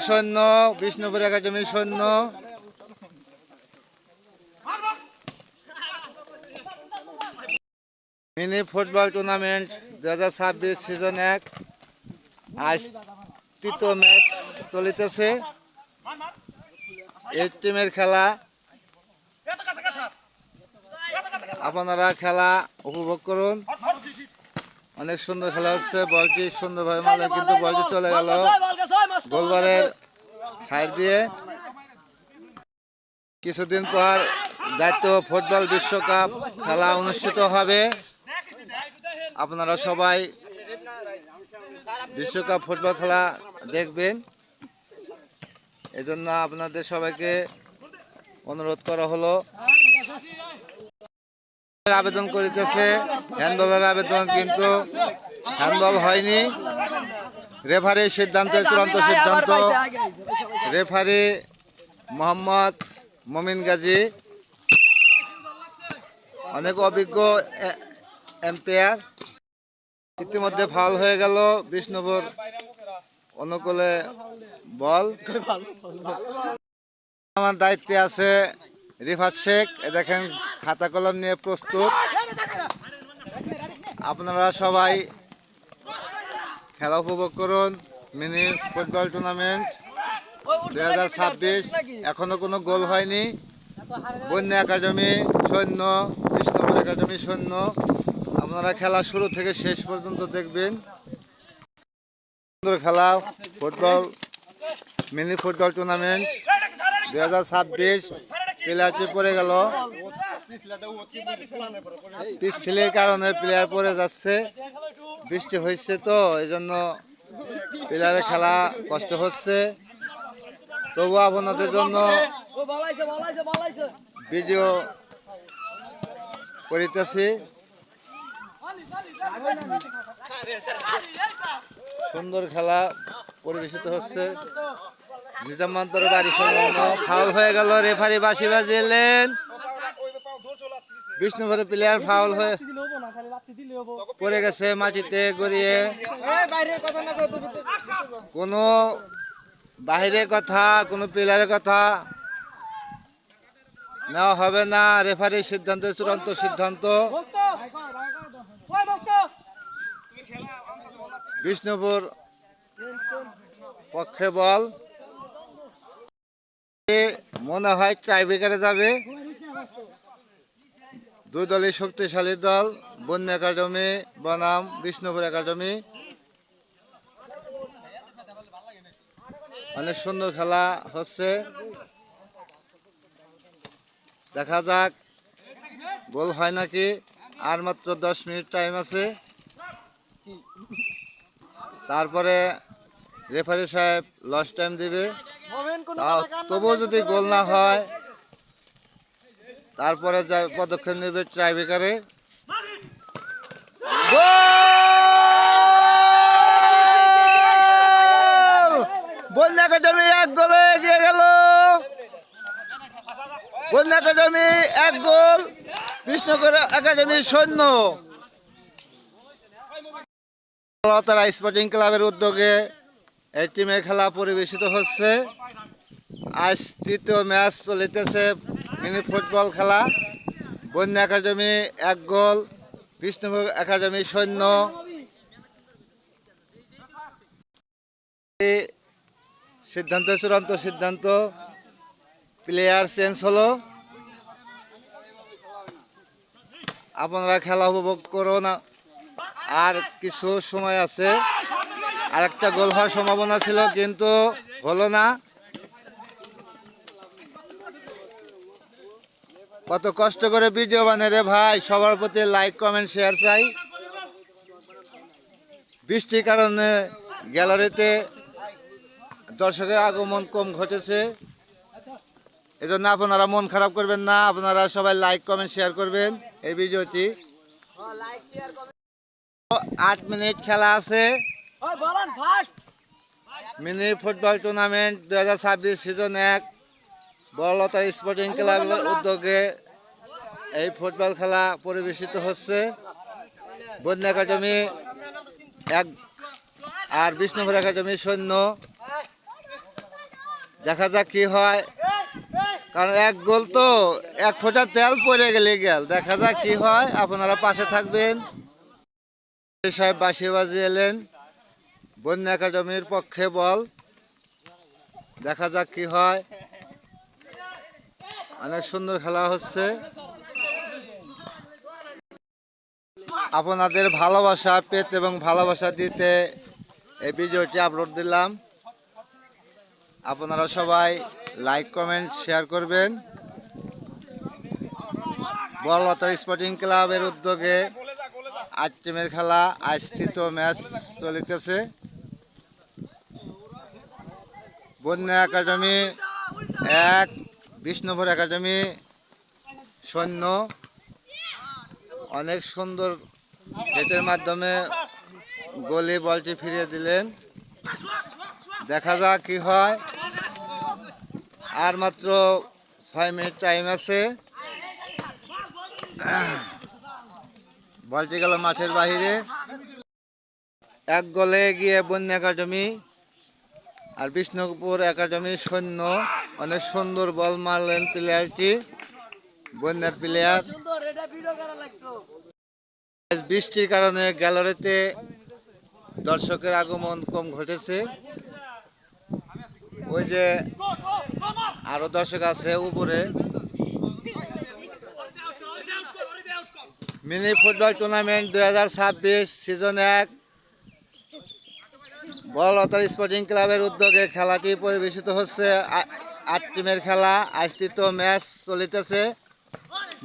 সৈন্য বিষ্ণুপুর একাডেমি সৈন্য mini football tournament 2026 season 1 আজ তৃতীয় ম্যাচ চলিতেছে। এই টিমের খেলা, আপনারা খেলা উপভোগ করুন। অনেক সুন্দর খেলা হচ্ছে। বলটি সুন্দরভাবে মারলেন, কিন্তু বলটি চলে গেল গোলবারের সাইড দিয়ে। কিছুদিন পর জাতীয় ফুটবল বিশ্বকাপ খেলা অনুষ্ঠিত হবে। আপনারা সবাই বিশ্বকাপ ফুটবল খেলা দেখবেন। এজন্য আপনাদের সবাইকে অনুরোধ করা হলো। আবেদন করিতেছে হ্যান্ডবলের আবেদন, কিন্তু হ্যান্ডবল হয়নি। রেফারির সিদ্ধান্তে চূড়ান্ত সিদ্ধান্ত। রেফারি মোহাম্মদ মমিন গাজী, অনেক অভিজ্ঞ এম্পায়ার। ইতিমধ্যে ফাউল হয়ে গেল বিষ্ণুপুর অনুকূলে বল। আমার দায়িত্বে আছে রিফাত শেখ। দেখেন খাতা কলম নিয়ে প্রস্তুত। আপনারা সবাই খেলা উপভোগ করুন। মিনি ফুটবল টুর্নামেন্ট 2026 এখনো কোনো গোল হয়নি। বন্যা একাডেমি সৈন্য, বিষ্ণুপুর একাডেমি সৈন্য। আপনারা খেলা শুরু থেকে শেষ পর্যন্ত দেখবেন। সুন্দর খেলা ফুটবল, মিনি ফুটবল টুর্নামেন্ট 2026। প্লেয়ারটি পড়ে গেল, পিছিলের কারণে প্লেয়ার পড়ে যাচ্ছে। বৃষ্টি হয়েছে তো এই জন্য প্লেয়ারের খেলা কষ্ট হচ্ছে। তবু আপনাদের জন্য ভিডিও করিতেছি। সুন্দর খেলা পরিবেশিত হচ্ছে। নিজামান্তরের বাড়ি সংলগ্ন। ফাউল হয়ে গেল, রেফারি বাঁশি বাজিলেন। বিষ্ণুপুরের প্লেয়ার ফাউল হয়ে পড়ে গেছে মাটিতে গড়িয়ে। কোনো বাহিরের কথা, কোনো প্লেয়ারের কথা নেওয়া হবে না। রেফারির সিদ্ধান্ত চূড়ান্ত সিদ্ধান্ত। বিষ্ণুপুর পক্ষে বল। মনে হয় টাইব্রেকারে যাবে। দুই দলই শক্তিশালী দল, বন্যা একাডেমি বনাম বিষ্ণুপুর একাডেমি। অনেক সুন্দর খেলা হচ্ছে। দেখা যাক গোল হয় নাকি। আর মাত্র 10 মিনিট টাইম আছে। তারপরে রেফারি সাহেব লস টাইম দিবে। তবুও যদি গোল না হয় তারপরে যা পদক্ষেপ নেবে ট্রাইব্রেকারে। বন্যা একাডেমি 1 গোলে এগিয়ে গেল। বন্যা একাডেমি 1 গোল, বিষ্ণুপুর একাডেমি সৈন্য। তারা স্পোর্টিং ক্লাবের উদ্যোগে এই টিমের খেলা পরিবেশিত হচ্ছে। আজ তৃতীয় ম্যাচ চলিতেছে মিনি ফুটবল খেলা। বন্যা একাডেমি 1 গোল, বিষ্ণুপুর একাডেমি সৈন্য। সিদ্ধান্ত চূড়ান্ত সিদ্ধান্ত। প্লেয়ার চেঞ্জ হলো। আপনারা খেলা উপভোগ করুন। আর কিছু সময় আছে। আর একটা গোল হওয়ার সম্ভাবনা ছিল, কিন্তু হলো না। কত কষ্ট করে ভিডিও বানায় রে ভাই। সবার প্রতি লাইক কমেন্ট শেয়ার চাই। বৃষ্টির কারণে গ্যালারিতে দর্শকের আগমন কম ঘটেছে। এজন্য আপনারা মন খারাপ করবেন না। আপনারা সবাই লাইক কমেন্ট শেয়ার করবেন এই ভিডিওটি। 8 মিনিট খেলা আছে। Mini football tournament 2026 season 1 Baralata sporting ক্লাবের উদ্যোগে এই ফুটবল খেলা পরিবেশিত হচ্ছে। বন্যা একাডেমি 1 আর বিষ্ণুপুর একাডেমি সৈন্য। দেখা যাক কি হয়, কারণ এক গোল তো, এক ফোঁটা তেল পড়ে গেলে গেল। দেখা যাক কি হয়, আপনারা পাশে থাকবেন। সাহেব বাঁশি বাজিয়ে এলেন, বন্যা একাডেমির পক্ষে বল। দেখা যাক কি হয়, অনেক সুন্দর খেলা হচ্ছে। আপনাদের ভালোবাসা পেতে এবং ভালোবাসা দিতে এই ভিডিওটি আপলোড দিলাম। আপনারা সবাই লাইক কমেন্ট শেয়ার করবেন। বড়লতা স্পোর্টিং ক্লাবের উদ্যোগে 8 টিমের খেলা, আজ তৃতীয় ম্যাচ চলিতেছে। বন্যা একাডেমি 1, বিষ্ণুপুর একাডেমি 0। অনেক সুন্দর হেটের মাধ্যমে গোলে বলটি ফিরিয়ে দিলেন। দেখা যাক কি হয়, আর মাত্র 6 মিনিট টাইম আছে। বলটি গেল মাঠের বাহিরে। 1 গোলে এগিয়ে বন্যা একাডেমি, আর বিষ্ণুপুর একাডেমি 0। অনেক সুন্দর বল মারলেন প্লেয়ারটি, বন্যার প্লেয়ার। বৃষ্টির কারণে গ্যালারিতে দর্শকের আগমন কম ঘটেছে। ওই যে আরো দর্শক আছে উপরে। Mini football tournament 2026 season 1 Baralata sporting ক্লাবের উদ্যোগে খেলাটি পরিবেশিত হচ্ছে। 8 টিমের খেলা, আজ তৃতীয় ম্যাচ চলিতেছে।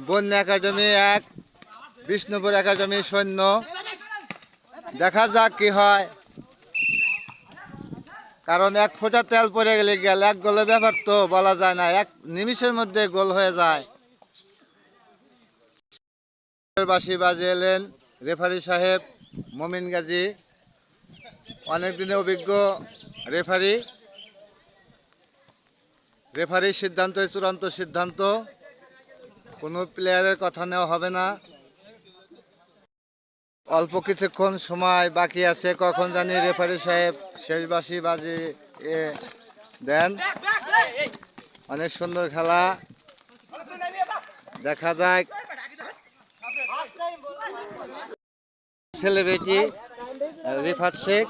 বন্যা একাডেমি 1, বিষ্ণুপুর একাডেমি 0। দেখা যাক কি হয়, কারণ এক ফোঁটা তেল পড়ে গেলে গেল। 1 গোলের ব্যাপার তো বলা যায় না, 1 নিমিষের মধ্যে গোল হয়ে যায়। বাঁশি বাজিয়ে এলেন রেফারি সাহেব মমিন গাজী, অনেক দিনে অভিজ্ঞ রেফারি। রেফারির সিদ্ধান্তই চূড়ান্ত সিদ্ধান্ত, কোনো প্লেয়ারের কথা নেওয়া হবে না। অল্প কিছুক্ষণ সময় বাকি আছে, কখন জানি রেফারি সাহেব শেষ বাঁশি বাজিয়ে দেন। অনেক সুন্দর খেলা, দেখা যাক। সেলিব্রিটি রিফাত শেখ।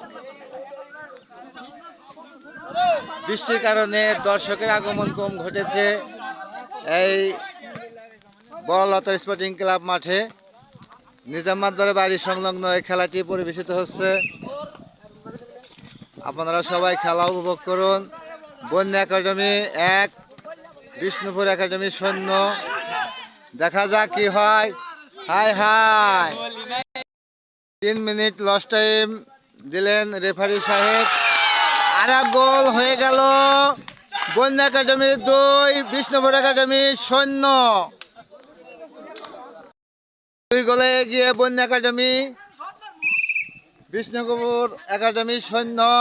বৃষ্টির কারণে দর্শকের আগমন কম ঘটেছে এই বড়লতা স্পোর্টিং ক্লাব মাঠে। নিজামাতবাড়ি বাড়ি সংলগ্ন এই খেলাটি পরিবেশিত হচ্ছে। আপনারা সবাই খেলা উপভোগ করুন। বন্যা একাডেমি 1, বিষ্ণুপুর একাডেমি 0। দেখা যাক কি হয়। হাই হাই, 3 মিনিট লস টাইম দিলেন রেফারি সাহেব। আর গোল হয়ে গেল। বন্যা একাডেমি 2, বিষ্ণুপুর একাডেমি 0। 2 গোলে এগিয়ে বন্যা একাডেমি, বিষ্ণুপুর একাডেমি 0।